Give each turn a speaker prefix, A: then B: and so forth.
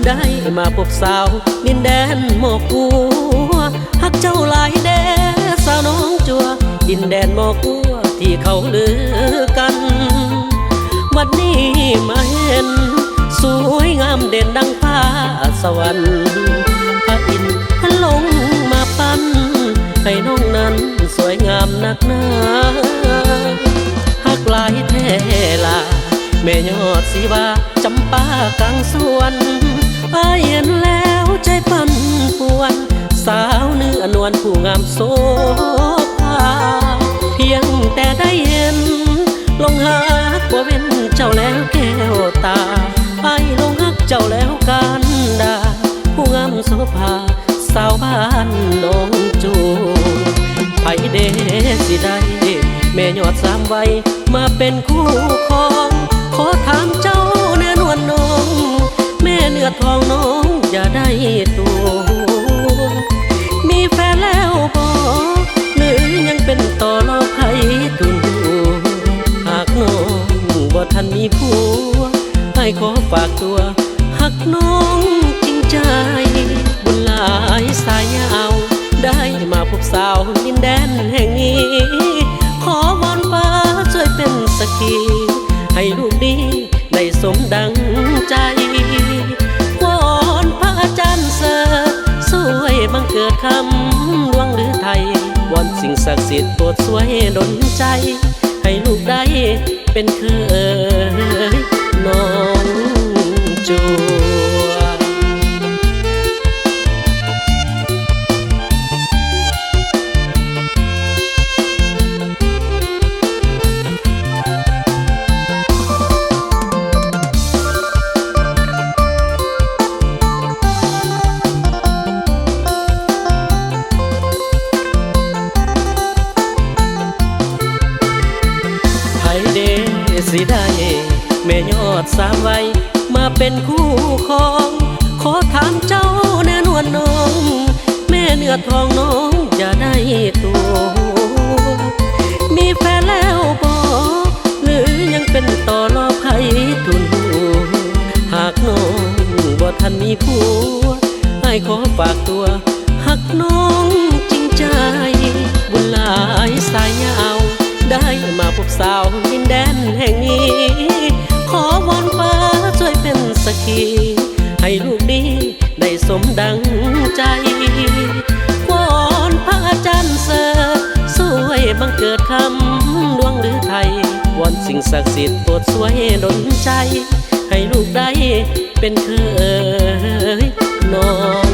A: ได้มาพบสาวดินแดนหมอกกัวฮักเจ้าหลายแดสาวน้องจัวดินแดนหมอกกัวที่เขาลือกันวันนี้มาเห็นสวยงามเด่นดังฟ้าสวรรค์พระอินทร์ท่านลงมาปั้นให้น้องนั้นสวยงามนักหนาฮักหลายแท้ล่ะแม่ยอดสีว่าจำปากลางสวนเห็นแล้วใจปั่นป่วนสาวเนื้อนวลผู้งามโสภาเพียงแต่ได้เห็นลงหักบ่เว้นเจ้าแล้วแก้วตาลงหักเจ้าแล้วกันดาผู้งามโสภาสาวบ้านน้องจูไผเดสิได้แม่ยอดสามวัยมาเป็นคู่ครองขอถามเจ้าเนื้อนวลน้องแม่เนื้อทองน้องอย่าได้ตัวมีแฟนแล้วบอกหรือยังเป็นต่อรอไผทุนหากน้องบ่ทันมีผัวให้ขอฝากตัวหักน้องจริงใจบุญหลายสายยาวได้มาพบสาวดินแดนแห่งนี้ขอวอนฟ้าช่วยเป็นสักทีให้ลูกดีได้สมดังใจวอนพระอาจารย์เสริฐช่วยบังเกิดคำดวงหรือไทยวอนสิ่งศักดิ์สิทธิ์โปรดช่วยดลใจให้ลูกได้เป็นเคยน้องจัวสิได้แม่ยอดสามวัยมาเป็นคู่ครองขอถามเจ้าเนื้อนวลน้องแม่เนื้อทองน้องอย่าได้ตัวมีแฟนแล้วบอกหรือยังเป็นต่อรอไผทุนหากน้องบ่ทันมีผัวให้ขอฝากตัวหักน้องจริงใจบุญหลายสายยาวได้มาพบสาวดินแดนแห่งนี้ขอวอนฟ้าช่วยเป็นสักขีให้ลูกดีได้สมดังใจวอนพระอาจารย์เสริฐช่วยบังเกิดคำดวงหรือไทยวอนสิ่งศักดิ์สิทธิ์โปรดช่วยดลใจให้ลูกได้เป็นเคยน้อง